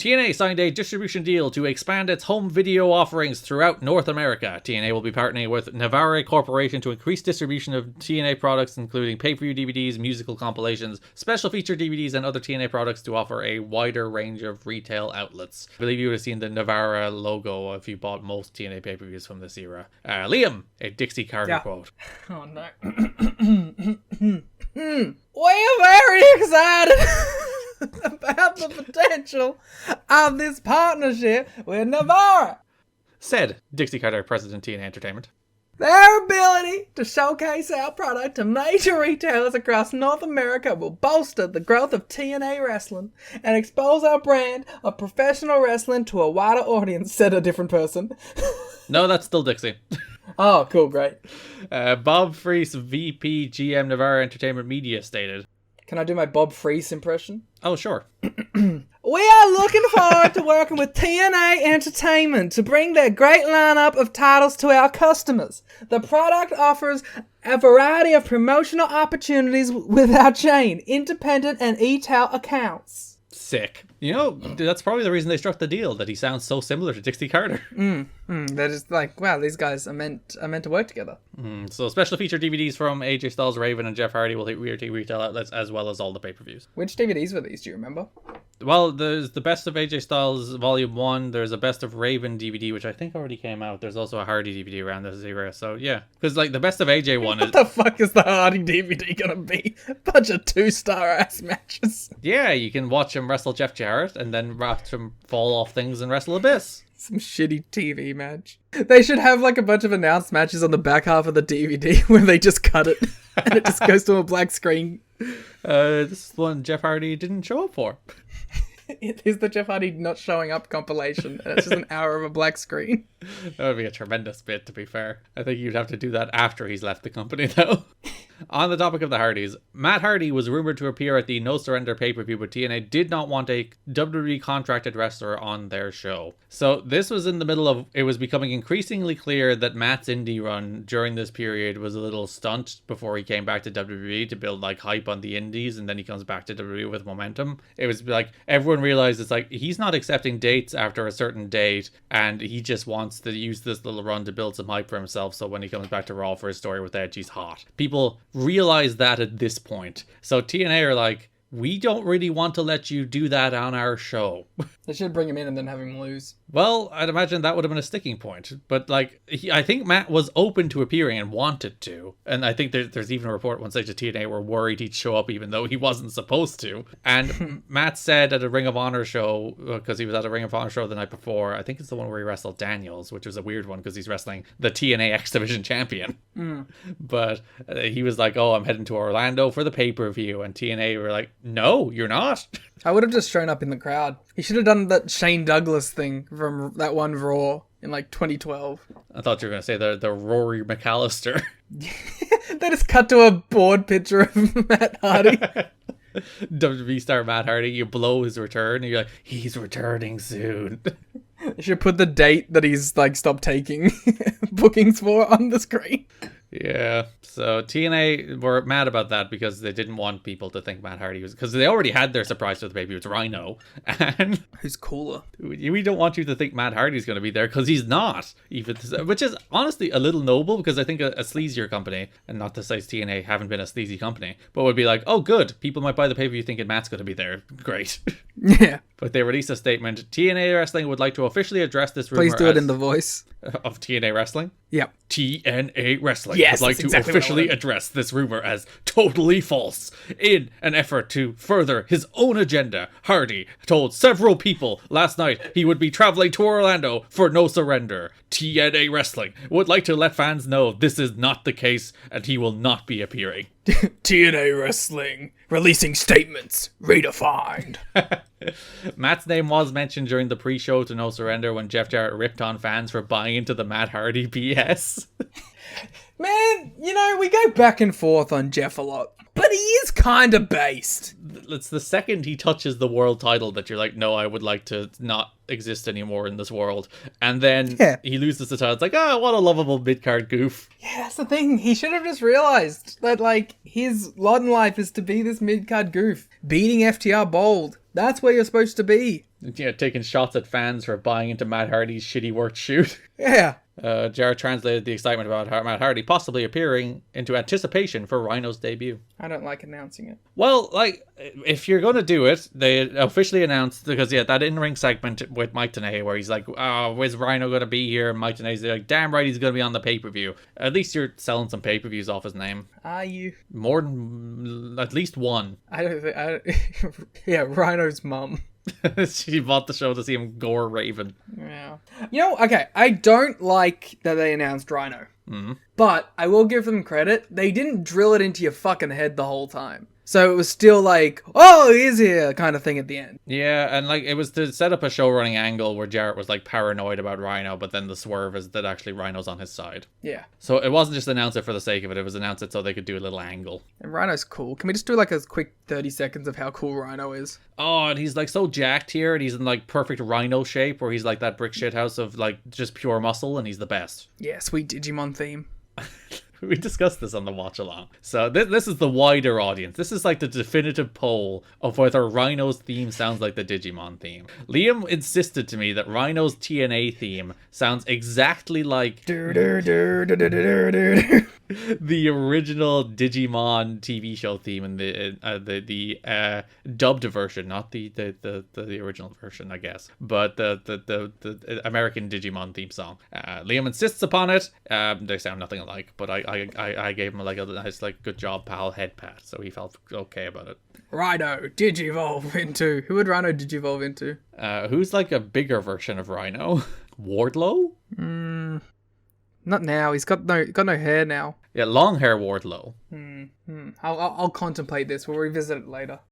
TNA signed a distribution deal to expand its home video offerings throughout North America. TNA will be partnering with Navarre Corporation to increase distribution of TNA products, including pay-per-view DVDs, musical compilations, special feature DVDs, and other TNA products to offer a wider range of retail outlets. I believe you would have seen the Navarre logo if you bought most TNA pay-per-views from this era. Liam, a Dixie Carter quote. Oh no. We're very excited about the potential of this partnership with Navarre, said Dixie Carter, President TNA Entertainment. Their ability to showcase our product to major retailers across North America will bolster the growth of TNA wrestling and expose our brand of professional wrestling to a wider audience, said a different person. No, that's still Dixie. Oh, cool, great. Bob Freese, VP GM Navarre Entertainment Media, stated. Can I do my Bob Freese impression? Oh, sure. We are looking forward to working with TNA Entertainment to bring their great lineup of titles to our customers. The product offers a variety of promotional opportunities with our chain, independent and e-tail accounts. Sick. You know, that's probably the reason they struck the deal, that he sounds so similar to Dixie Carter. They're just like, wow, these guys are meant to work together. So special feature DVDs from AJ Styles, Raven, and Jeff Hardy will hit retail outlets, as well as all the pay-per-views. Which DVDs were these, do you remember? Well, there's the Best of AJ Styles Volume 1, there's a Best of Raven DVD, which I think already came out. There's also a Hardy DVD around this era, so yeah. Because, like, the Best of AJ one is... What the fuck is the Hardy DVD gonna be? A bunch of 2-star ass matches. Yeah, you can watch him wrestle Jeff Jarrett, and then watch him fall off things and wrestle Abyss. Some shitty TV match. They should have like a bunch of announced matches on the back half of the DVD where they just cut it and it just goes to a black screen. This is one Jeff Hardy didn't show up for. It is the Jeff Hardy not showing up compilation, and it's just an hour of a black screen. That would be a tremendous bit, to be fair. I think you'd have to do that after he's left the company, though. On the topic of the Hardys, Matt Hardy was rumored to appear at the No Surrender pay-per-view, but TNA did not want a WWE contracted wrestler on their show. So this was in the middle of, it was becoming increasingly clear that Matt's indie run during this period was a little stunt before he came back to WWE to build like hype on the indies, and then he comes back to WWE with momentum. It was like, everyone realized it's like, he's not accepting dates after a certain date, and he just wants to use this little run to build some hype for himself, so when he comes back to Raw for his story with Edge, he's hot. People realize that at this point. So TNA are like, we don't really want to let you do that on our show. They should bring him in and then have him lose. Well, I'd imagine that would have been a sticking point. But, like, I think Matt was open to appearing and wanted to. And I think there's even a report one stage of TNA were worried he'd show up even though he wasn't supposed to. And Matt said at a Ring of Honor show, because he was at a Ring of Honor show the night before, I think it's the one where he wrestled Daniels, which was a weird one because he's wrestling the TNA X Division champion. But he was like, oh, I'm heading to Orlando for the pay-per-view. And TNA were like, no, you're not. I would have just shown up in the crowd. He should have done that Shane Douglas thing from that one Raw in like 2012. I thought you were going to say the Rory McAllister. They just cut to a board picture of Matt Hardy. WWE star Matt Hardy, you blow his return, and you're like, he's returning soon. You should put the date that he's like stopped taking bookings for on the screen. Yeah, so TNA were mad about that because they didn't want people to think Matt Hardy was... Because they already had their surprise for the baby, it's Rhino. And who's cooler? We don't want you to think Matt Hardy's going to be there because he's not. Even, which is honestly a little noble because I think a sleazier company, and not to say TNA haven't been a sleazy company, but would be like, oh good, people might buy the pay-per-view thinking Matt's going to be there. Great. Yeah. But they released a statement. TNA Wrestling would like to officially address this rumor. Please do it in the voice. Of TNA Wrestling? Yep. TNA Wrestling would like to exactly officially address this rumor as totally false. In an effort to further his own agenda, Hardy told several people last night he would be traveling to Orlando for No Surrender. TNA Wrestling would like to let fans know this is not the case and he will not be appearing. TNA Wrestling releasing statements redefined. Matt's name was mentioned during the pre-show to No Surrender when Jeff Jarrett ripped on fans for buying into the Matt Hardy BS. Man, you know, we go back and forth on Jeff a lot, but he is kind of based. It's the second he touches the world title that you're like, no, I would like to not exist anymore in this world. And then Yeah. he loses the title. It's like, oh, what a lovable mid-card goof. Yeah, that's the thing. He should have just realized that, like, his lot in life is to be this mid-card goof. Beating FTR bold. That's where you're supposed to be. Yeah, taking shots at fans for buying into Matt Hardy's shitty work shoot. Yeah. Jarrett translated the excitement about Matt Hardy possibly appearing into anticipation for Rhino's debut. I don't like announcing it. Well, like, if you're going to do it, they officially announced, because, yeah, that in-ring segment with Mike TNA where he's like, oh, is Rhino going to be here? And Mike TNA's like, damn right he's going to be on the pay-per-view. At least you're selling some pay-per-views off his name. Are you? More than, at least one. I don't think, yeah, Rhino's mum. She bought the show to see him gore Raven. Yeah. You know, okay, I don't like that they announced Rhino. Mm-hmm. But I will give them credit. They didn't drill it into your fucking head the whole time. So it was still like, oh, he's here kind of thing at the end. Yeah, and like it was to set up a show running angle where Jarrett was like paranoid about Rhino, but then the swerve is that actually Rhino's on his side. Yeah. So it wasn't just announce it for the sake of it, it was announce it so they could do a little angle. And Rhino's cool. Can we just do like a quick 30 seconds of how cool Rhino is? Oh, and he's like so jacked here, and he's in like perfect Rhino shape where he's like that brick shit house of like just pure muscle, and he's the best. Yeah, sweet Digimon theme. We discussed this on the watch along. So this is the wider audience. This is like the definitive poll of whether Rhino's theme sounds like the Digimon theme. Liam insisted to me that Rhino's TNA theme sounds exactly like the original Digimon TV show theme in the dubbed version, not the original version, I guess, but the American Digimon theme song. Liam insists upon it. They sound nothing alike, but I gave him like a nice like good job pal head pat, so he felt okay about it. Rhino Digivolve into, who would Rhino Digivolve into? Who's like a bigger version of Rhino? Wardlow? Not now. He's got no hair now. Yeah, long hair Wardlow. I'll contemplate this. We'll revisit it later.